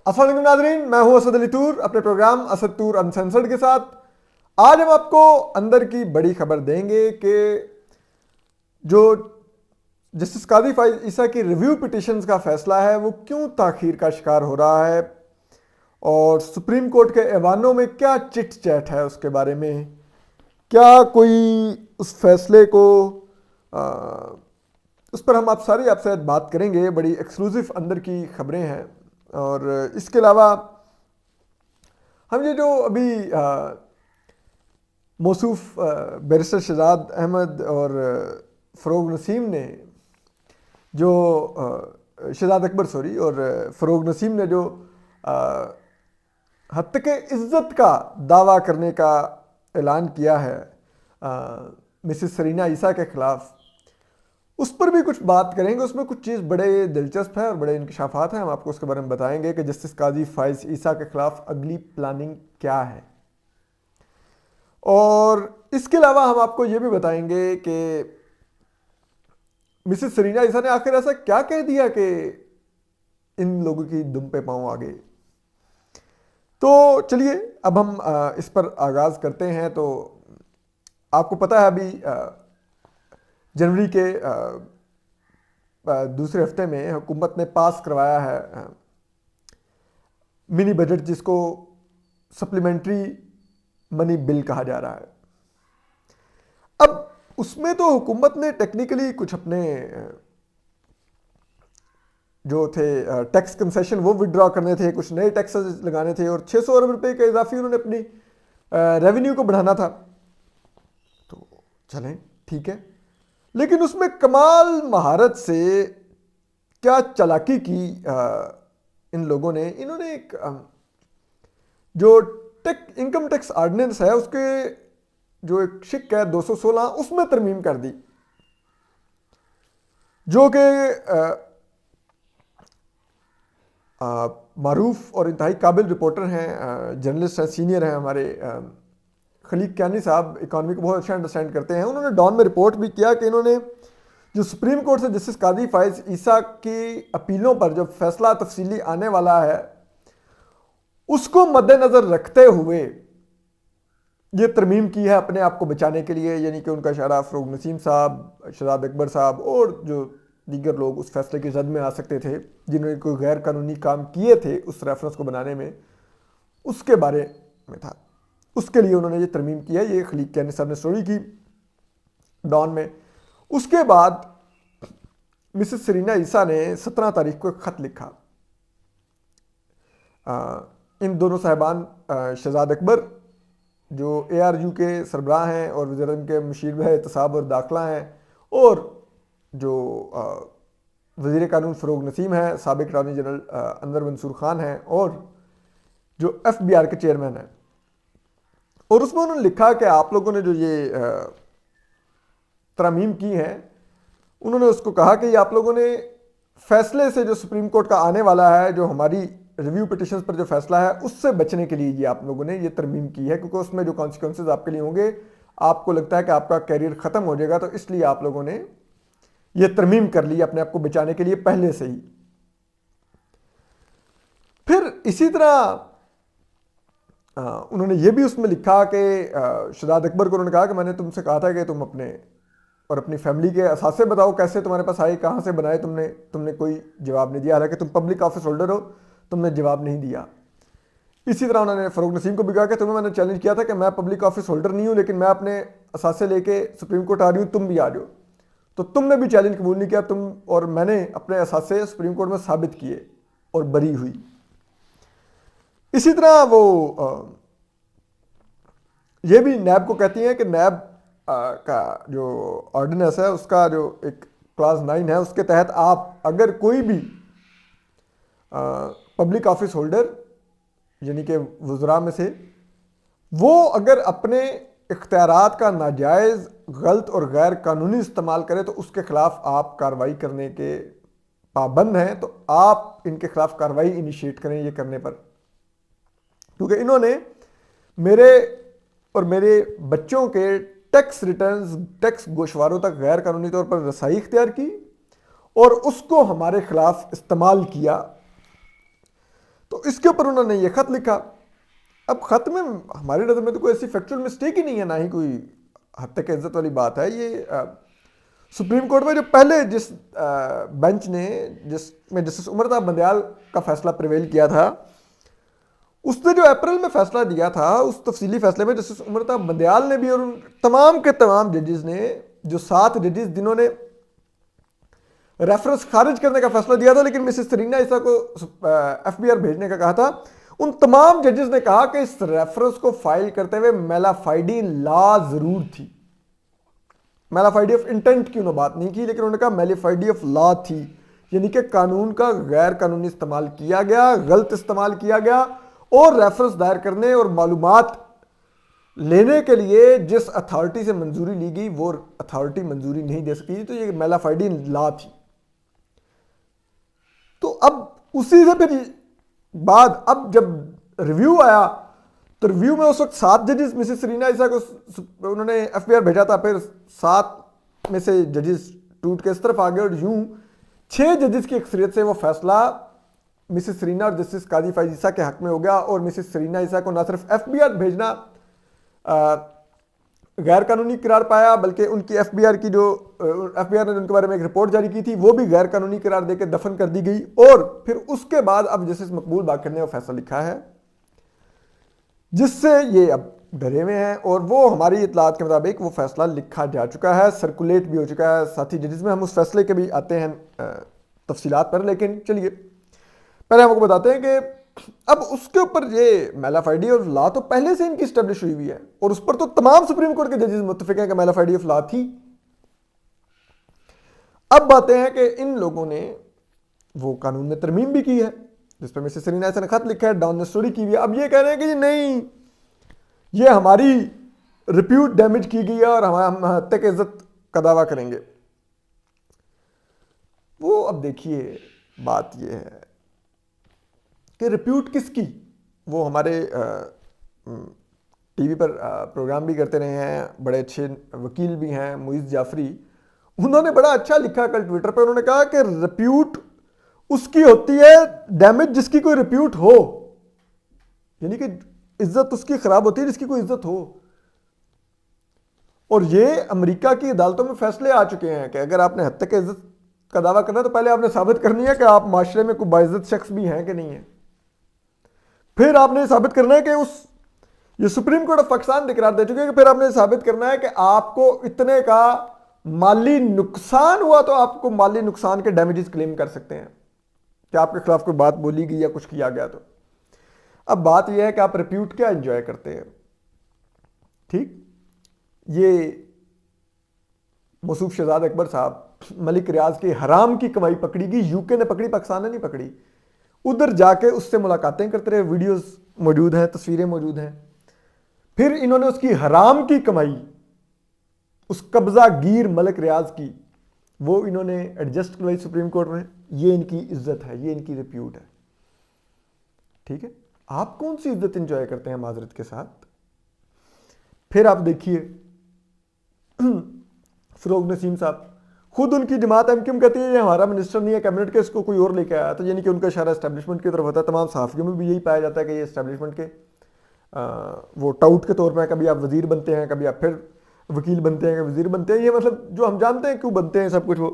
अस्सलाम वालेकुम नाज़रीन, मैं हूं असद अली तूर अपने प्रोग्राम असद तूर अनसेंसर्ड के साथ। आज हम आपको अंदर की बड़ी खबर देंगे कि जो जस्टिस कादी फाइज ईसा की रिव्यू पिटिशंस का फैसला है वो क्यों ताखीर का शिकार हो रहा है और सुप्रीम कोर्ट के ऐवानों में क्या चिट चैट है उसके बारे में। क्या कोई उस फैसले को आ, उस पर हम आप सारी आपसे बात करेंगे। बड़ी एक्सक्लूसिव अंदर की खबरें हैं और इसके अलावा हम ये जो अभी मौसूफ बैरिस्टर शहजाद अहमद और फ़रोग नसीम ने जो शहजाद अकबर सॉरी और फ़रोग नसीम ने जो हत्या के इज़्ज़त का दावा करने का ऐलान किया है मिसिस सरीना ईसा के ख़िलाफ़, उस पर भी कुछ बात करेंगे। उसमें कुछ चीज़ बड़े दिलचस्प है और बड़े इंकशाफात हैं, हम आपको उसके बारे में बताएंगे कि जस्टिस काजी फाइज ईसा के ख़िलाफ़ अगली प्लानिंग क्या है। और इसके अलावा हम आपको ये भी बताएंगे कि मिसेस सरीना ईसा ने आखिर ऐसा क्या कह दिया कि इन लोगों की दुम पे पांव आ गए। तो चलिए अब हम इस पर आगाज़ करते हैं। तो आपको पता है अभी जनवरी के दूसरे हफ्ते में हुकूमत ने पास करवाया है मिनी बजट, जिसको सप्लीमेंट्री मनी बिल कहा जा रहा है। अब उसमें तो हुकूमत ने टेक्निकली कुछ अपने जो थे टैक्स कंसेशन वो विड्रॉ करने थे, कुछ नए टैक्सेस लगाने थे और 600 अरब रुपए का इजाफी उन्होंने अपनी रेवेन्यू को बढ़ाना था। तो चलें ठीक है, लेकिन उसमें कमाल महारत से क्या चालाकी की इन लोगों ने। इन्होंने एक जो इनकम टैक्स ऑर्डिनेंस है उसके जो एक शिक है 216 उसमें तरमीम कर दी, जो कि मारूफ और इंतहाई काबिल रिपोर्टर हैं, जर्नलिस्ट हैं, सीनियर हैं हमारे खलीक क्यानी साहब, इकॉनमी को बहुत अच्छा अंडरस्टैंड करते हैं। उन्होंने डॉन में रिपोर्ट भी किया कि इन्होंने जो सुप्रीम कोर्ट से जस्टिस कादी फाइज ईसा की अपीलों पर जो फैसला तफसीली आने वाला है उसको मद्देनज़र रखते हुए ये तरमीम की है अपने आप को बचाने के लिए। यानी कि उनका इशारा फ़रोग नसीम साहब, शहजाद अकबर साहब और जो दीगर लोग उस फैसले की जद में आ सकते थे जिन्होंने कोई गैर कानूनी काम किए थे उस रेफरेंस को बनाने में, उसके बारे में था। उसके लिए उन्होंने ये तरमीम किया। ये खलीक कैनी साहब ने स्टोरी की डॉन में। उसके बाद मिसेस सरीना ईसा ने 17 तारीख को एक ख़त लिखा। इन दोनों साहिबान शहजाद अकबर जो ARU के सरबराह हैं और वज़ीर-ए-आज़म के मुशीर एहतसाब और दाखिला हैं, और जो वज़ीर कानून फ़रोग नसीम हैं, साबिक अटॉर्नी जनरल अनवर मंसूर खान हैं और जो FBR के चेयरमैन हैं। और उसमें उन्होंने लिखा कि आप लोगों ने जो ये तरमीम की हैं, उन्होंने उसको कहा कि ये आप लोगों ने फैसले से जो सुप्रीम कोर्ट का आने वाला है, जो हमारी रिव्यू पिटिशन पर जो फैसला है उससे बचने के लिए ये आप लोगों ने ये तरमीम की है, क्योंकि उसमें जो कॉन्सिक्वेंसेज आपके लिए होंगे, आपको लगता है कि आपका कैरियर ख़त्म हो जाएगा, तो इसलिए आप लोगों ने ये तरमीम कर ली अपने आप को बचाने के लिए पहले से ही। फिर इसी तरह उन्होंने ये भी उसमें लिखा कि शहजाद अकबर को उन्होंने कहा कि मैंने तुमसे कहा था कि तुम अपने और अपनी फैमिली के असासे बताओ कैसे तुम्हारे पास आए, कहाँ से बनाए तुमने कोई जवाब नहीं दिया। हालांकि तुम पब्लिक ऑफिस होल्डर हो, तुमने जवाब नहीं दिया। इसी तरह उन्होंने फ़रोग नसीम को भी कहा कि तुम्हें मैंने चैलेंज किया था कि मैं पब्लिक ऑफिस होल्डर नहीं हूँ, लेकिन मैं अपने असासे लेके सुप्रीम कोर्ट आ रही हूँ, तुम भी आ जाओ। तो तुमने भी चैलेंज कबूल नहीं किया, तुम और मैंने अपने असासे सुप्रीम कोर्ट में साबित किए और बरी हुई। इसी तरह वो ये भी नैब को कहती हैं कि नैब का जो ऑर्डिनेंस है उसका जो एक क्लास 9 है उसके तहत आप अगर कोई भी पब्लिक ऑफिस होल्डर यानी कि वज़रा में से वो अगर अपने इख्तियारात का नाजायज़, गलत और गैर कानूनी इस्तेमाल करे तो उसके ख़िलाफ़ आप कार्रवाई करने के पाबंद हैं। तो आप इनके ख़िलाफ़ कार्रवाई इनिशिएट करें ये करने पर, क्योंकि इन्होंने मेरे और मेरे बच्चों के टैक्स रिटर्न्स, टैक्स गोशवारों तक गैर कानूनी तौर पर रसाई इख्तियार की और उसको हमारे ख़िलाफ़ इस्तेमाल किया। तो इसके ऊपर उन्होंने ये खत लिखा। अब खत में हमारी नज़र में तो कोई ऐसी फैक्चुअल मिस्टेक ही नहीं है, ना ही कोई हत्या की इज्जत वाली बात है। ये सुप्रीम कोर्ट में जो पहले जिस बेंच ने जिसमें जस्टिस उमरताब बंदयाल का फैसला प्रिवेल किया था, उसने जो अप्रैल में फैसला दिया था, उस तफसीली फैसले में जस्टिस उमरताब बंदयाल ने भी और उन तमाम के तमाम जजेस ने, जो 7 जजेस जिन्होंने रेफरेंस खारिज करने का फैसला दिया था लेकिन मिसेस सरीना ईसा को एफबीआर भेजने का कहा था, उन तमाम जजेस ने कहा कि इस रेफरेंस को फाइल करते हुए मेलाफाइडी लॉ जरूर थी। मेलाफाइडी ऑफ इंटेंट की उन्होंने बात नहीं की, लेकिन उन्होंने कहा मेलाफाइडी ऑफ लॉ थी, यानी कि कानून का गैर कानूनी इस्तेमाल किया गया, गलत इस्तेमाल किया गया, और रेफरेंस दायर करने और मालूमात लेने के लिए जिस अथॉरिटी से मंजूरी ली गई वो अथॉरिटी मंजूरी नहीं दे सकी, तो ये मेलाफाइडी लॉ थी। तो अब उसी से फिर बाद अब जब रिव्यू आया तो रिव्यू में उस वक्त 7 जजेस मिसेस सरीना ईसा को उन्होंने एफबीआर भेजा था, फिर 7 में से जजेस टूट के इस तरफ आ गए और यूं 6 जजेस की अक्सरियत से वो फैसला मिसेस सरीना और जस्टिस काजी फैज ईसा के हक में हो गया और मिसेस सरीना ईसा को न सिर्फ एफबीआर भेजना गैर कानूनी करार पाया, बल्कि उनकी एफबीआर की जो एफबीआर ने उनके बारे में एक रिपोर्ट जारी की थी वो भी गैर कानूनी करार देकर दफन कर दी गई। और फिर उसके बाद अब जस्टिस मकबूल बाकर ने वो फैसला लिखा है जिससे ये अब डरे हुए हैं, और वो हमारी इतलात के मुताबिक वो फैसला लिखा जा चुका है, सर्कुलेट भी हो चुका है साथी जजेस में। हम उस फैसले के भी आते हैं तफसीलात पर, लेकिन चलिए पहले हम आपको बताते हैं कि अब उसके ऊपर ये मेलाफाइडी ऑफ लॉ तो पहले से इनकी स्टैब्लिश हुई है और उस पर तो तमाम सुप्रीम कोर्ट के जजेस मुत्तफिक हैं कि मेलाफाइडी ऑफ लॉ थी। अब बातें हैं कि इन लोगों ने वो कानून में तरमीम भी की है जिस पर मिसेस सरीना ईसा ने खत लिखा है, डाउन स्टोरी की हुई है। अब ये कह रहे हैं कि ये नहीं, ये हमारी रिप्यूट डैमेज की गई है और हम हत्या की इज्जत का दावा करेंगे। वो अब देखिए बात ये है कि रिप्यूट किसकी, वो हमारे टीवी पर प्रोग्राम भी करते रहे हैं, बड़े अच्छे वकील भी हैं मुइज़ जाफरी, उन्होंने बड़ा अच्छा लिखा कल ट्विटर पर। उन्होंने कहा कि रिप्यूट उसकी होती है डैमेज जिसकी कोई रिप्यूट हो, यानी कि इज्जत उसकी खराब होती है जिसकी कोई इज्जत हो। और ये अमेरिका की अदालतों में फैसले आ चुके हैं कि अगर आपने हत्या की इज्जत का दावा करना है तो पहले आपने साबित करनी है कि आप माशरे में कोई बाइज्जत शख्स भी हैं कि नहीं है। फिर आपने साबित करना है कि ये सुप्रीम कोर्ट ऑफ पाकिस्तान इकरार दे चुके हैं कि फिर आपने साबित करना है कि आपको इतने का माली नुकसान हुआ तो आपको माली नुकसान के डैमेजेस क्लेम कर सकते हैं कि आपके खिलाफ कोई बात बोली गई या कुछ किया गया। तो अब बात यह है कि आप रिप्यूट क्या एंजॉय करते हैं। ठीक, ये मसूफ शहजाद अकबर साहब मलिक रियाज के हराम की कमाई पकड़ी गई, यूके ने पकड़ी, पाकिस्तान ने नहीं पकड़ी। उधर जाके उससे मुलाकातें करते रहे, वीडियोस मौजूद हैं, तस्वीरें मौजूद हैं। फिर इन्होंने उसकी हराम की कमाई, उस कब्जा गिर मलिक रियाज की, वो इन्होंने एडजस्ट करवाई सुप्रीम कोर्ट में। ये इनकी इज्जत है, ये इनकी रिप्यूट है। ठीक है, आप कौन सी इज्जत एंजॉय करते हैं माजरत के साथ। फिर आप देखिए फरोग नसीम साहब, खुद उनकी जमात एमक्यूएम कहती है ये हमारा मिनिस्टर नहीं है कैबिनेट के, इसको कोई और लेके आया। तो यानी कि उनका इशारा एस्टेब्लिशमेंट की तरफ होता है। तमाम सहाफ़ियों में भी यही पाया जाता है कि ये एस्टेब्लिशमेंट के वो टाउट के तौर पर, कभी आप वजीर बनते हैं, कभी आप फिर वकील बनते हैं, कभी वजीर बनते हैं, ये मतलब जो हम जानते हैं क्यों बनते हैं सब कुछ वो।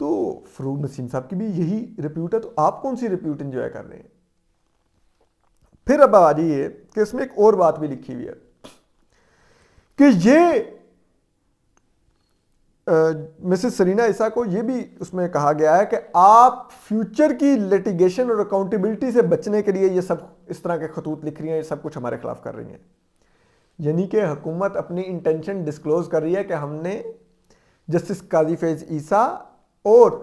तो फरोग नसीम साहब की भी यही रिप्यूट है। तो आप कौन सी रिप्यूट एंजॉय कर रहे हैं। फिर अब आ जाइए कि इसमें एक और बात भी लिखी हुई है कि ये मिसेस सरीना ईसा को ये भी उसमें कहा गया है कि आप फ्यूचर की लिटिगेशन और अकाउंटेबिलिटी से बचने के लिए ये सब इस तरह के खतूत लिख रही हैं, ये सब कुछ हमारे खिलाफ कर रही हैं। यानी कि हुकूमत अपनी इंटेंशन डिस्क्लोज कर रही है कि हमने जस्टिस काजी फैज ईसा और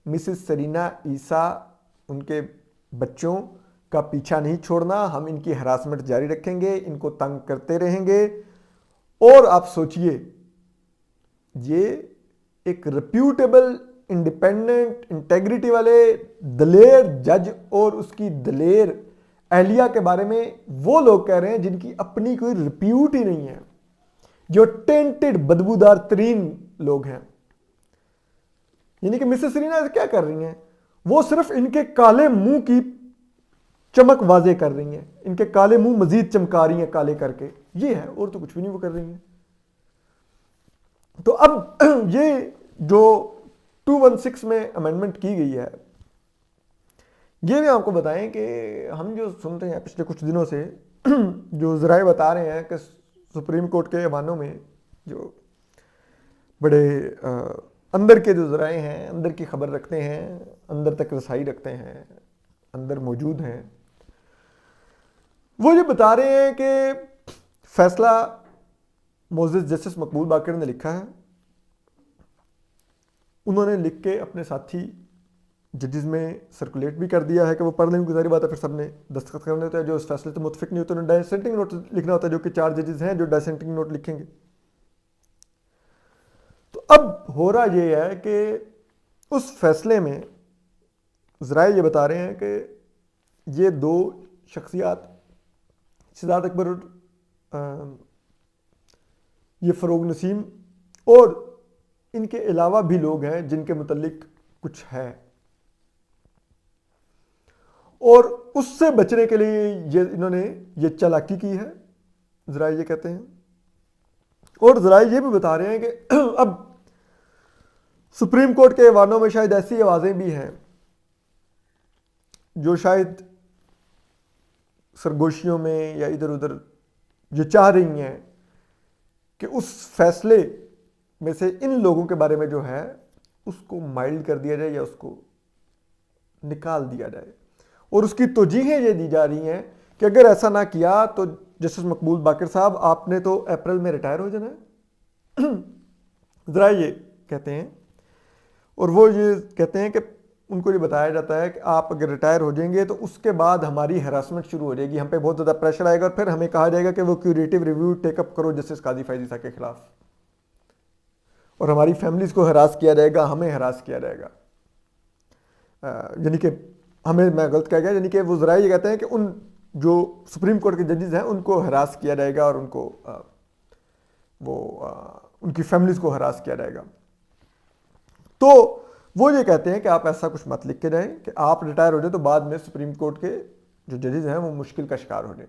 मिसेस सरीना ईसा उनके बच्चों का पीछा नहीं छोड़ना, हम इनकी हरासमेंट जारी रखेंगे, इनको तंग करते रहेंगे। और आप सोचिए, ये एक रिप्यूटेबल, इंडिपेंडेंट, इंटेग्रिटी वाले दलेर जज और उसकी दलेर अहलिया के बारे में वो लोग कह रहे हैं जिनकी अपनी कोई रिप्यूट ही नहीं है, जो टेंटेड बदबूदार तरीन लोग हैं। यानी कि मिसेस सरीना क्या कर रही हैं, वो सिर्फ इनके काले मुंह की चमक वाजे कर रही हैं, इनके काले मुंह मजीद चमका रही हैं काले करके, ये है, और तो कुछ भी नहीं वो कर रही हैं। तो अब ये जो 216 में अमेंडमेंट की गई है, ये भी आपको बताएं कि हम जो सुनते हैं पिछले कुछ दिनों से जो ज़राए बता रहे हैं कि सुप्रीम कोर्ट के ऐवानों में जो बड़े अंदर के जो ज़राए हैं, अंदर की खबर रखते हैं, अंदर तक रसाई रखते हैं, अंदर मौजूद हैं, वो ये बता रहे हैं कि फैसला मोजेस जस्टिस मकबूल बाकर ने लिखा है। उन्होंने लिख के अपने साथी जजेस में सर्कुलेट भी कर दिया है कि वो पढ़ लेंगे, गुजारी बात है, फिर सबने दस्तखत करने होते हैं। जो इस फैसले से मुतफिक नहीं होते उन्हें डाइसेंटिंग नोट लिखना होता है, जो कि 4 जजेस हैं जो डाइसेंटिंग नोट लिखेंगे। तो अब हो रहा ये है कि उस फैसले में ज़राए ये बता रहे हैं कि ये 2 शख्सियात, शहजाद अकबर और ये फ़रोग नसीम, और इनके अलावा भी लोग हैं जिनके मुतल्लिक कुछ है, और उससे बचने के लिए ये इन्होंने ये चालाकी की है, ज़राए ये कहते हैं। और ज़राए ये भी बता रहे हैं कि अब सुप्रीम कोर्ट के ऐवानों में शायद ऐसी आवाज़ें भी हैं जो शायद सरगोशियों में या इधर उधर ये चाह रही हैं कि उस फैसले में से इन लोगों के बारे में जो है उसको माइल्ड कर दिया जाए या उसको निकाल दिया जाए। और उसकी तोजीहें ये दी जा रही हैं कि अगर ऐसा ना किया तो जस्टिस मकबूल बाकर साहब आपने तो अप्रैल में रिटायर हो जाना है। ज़रा ये कहते हैं, और वो ये कहते हैं कि उनको ये बताया जाता है कि आप अगर रिटायर हो जाएंगे तो उसके बाद हमारी हरासमेंट शुरू हो जाएगी, हम पे बहुत ज़्यादा प्रेशर आएगा, और फिर हमें कहा जाएगा कि वो क्यूरेटिव रिव्यू टेकअप करो जस्टिस कादी फैज़ी साहब के खिलाफ, और हमारी फैमिलीज़ को हरास किया जाएगा, हमें हरास किया जाएगा। यानी कि हमें, मैं गलत कह गया, यानी कि वो ज़रा ये कहते हैं कि उन जो सुप्रीम कोर्ट के जजेस हैं उनको हरास किया जाएगा और उनको उनकी फैमिलीज़ को हरास किया जाएगा। तो वो ये कहते हैं कि आप ऐसा कुछ मत लिख के जाएं कि आप रिटायर हो जाए तो बाद में सुप्रीम कोर्ट के जो जजेस हैं वो मुश्किल का शिकार हो जाए।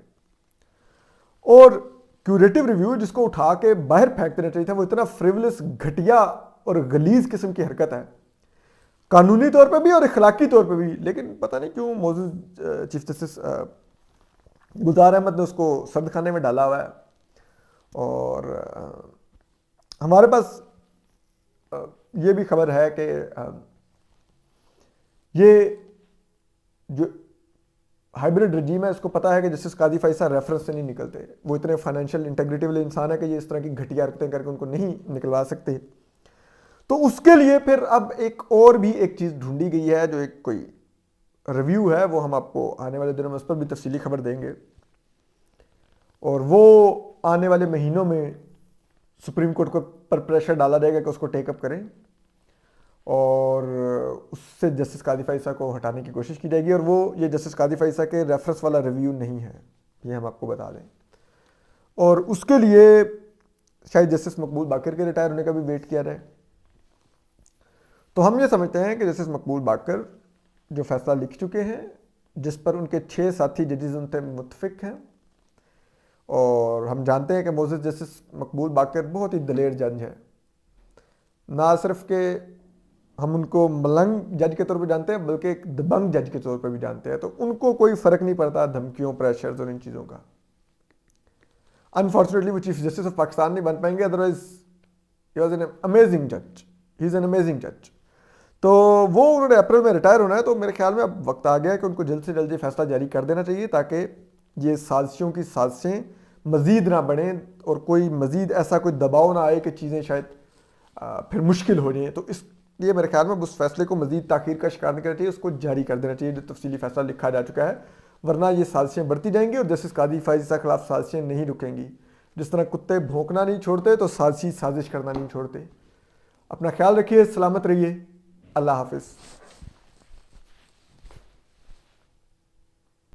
और क्यूरेटिव रिव्यू जिसको उठा के बाहर फेंक देना चाहिए था, वो इतना फ्रिवलेस, घटिया और गलीज किस्म की हरकत है, कानूनी तौर पे भी और इखलाकी तौर पे भी। लेकिन पता नहीं क्यों मौजूद चीफ जस्टिस गुलजार अहमद ने उसको सर्द खाने में डाला हुआ है। और हमारे पास ये भी खबर है कि ये जो हाइब्रिड रजीम है इसको पता है कि जस्टिस कादी फैज़ी रेफरेंस से नहीं निकलते, वो इतने फाइनेंशियल इंटेग्रिटी वाले इंसान है कि ये इस तरह की घटिया हरकतें करके उनको नहीं निकलवा सकते। तो उसके लिए फिर अब एक और भी एक चीज़ ढूंढी गई है, जो एक कोई रिव्यू है, वो हम आपको आने वाले दिनों में उस पर भी तफसीली खबर देंगे। और वो आने वाले महीनों में सुप्रीम कोर्ट को पर प्रेशर डाला जाएगा कि उसको टेकअप करें, और उससे जस्टिस कादी फैज़ी साहब को हटाने की कोशिश की जाएगी। और वो ये जस्टिस कादी फैज़ी साहब के रेफरेंस वाला रिव्यू नहीं है, ये हम आपको बता दें। और उसके लिए शायद जस्टिस मकबूल बाकर के रिटायर होने का भी वेट किया जाए। तो हम ये समझते हैं कि जस्टिस मकबूल बाकर जो फैसला लिख चुके हैं, जिस पर उनके 6 साथी जजेस उनसे मुतफिक हैं, और हम जानते हैं कि मोजेस जस्टिस मकबूल बाकर बहुत ही दलेर जज है, ना सिर्फ के हम उनको मलंग जज के तौर पे जानते हैं बल्कि एक दबंग जज के तौर पे भी जानते हैं। तो उनको कोई फ़र्क नहीं पड़ता धमकियों, प्रेशर्स और इन चीज़ों का। अनफॉर्चुनेटली वो चीफ जस्टिस ऑफ पाकिस्तान नहीं बन पाएंगे, otherwise he was an amazing जज, ही इज़ एन अमेजिंग जज। तो वो उन्होंने अप्रैल में रिटायर होना है, तो मेरे ख्याल में अब वक्त आ गया है कि उनको जल्द से जल्द ये फैसला जारी कर देना चाहिए, ताकि ये साजिशों की साजिशें मज़ीद ना बढ़ें और कोई मज़ीद ऐसा कोई दबाव ना आए कि चीज़ें शायद फिर मुश्किल हो जाएँ। तो इसलिए मेरे ख्याल में उस फैसले को मज़ीद ताख़ीर का शिकार नहीं करना चाहिए, उसको जारी कर देना चाहिए जो तफसीली फैसला लिखा जा चुका है, वरना ये साजिशें बढ़ती जाएंगी और जस्टिस कादी फैज़ी साहब के खिलाफ साजिशें नहीं रुकेंगी। जिस तरह कुत्ते भौंकना नहीं छोड़ते तो साजिश करना नहीं छोड़ते। अपना ख्याल रखिए, सलामत रहिए, अल्लाह हाफिज़।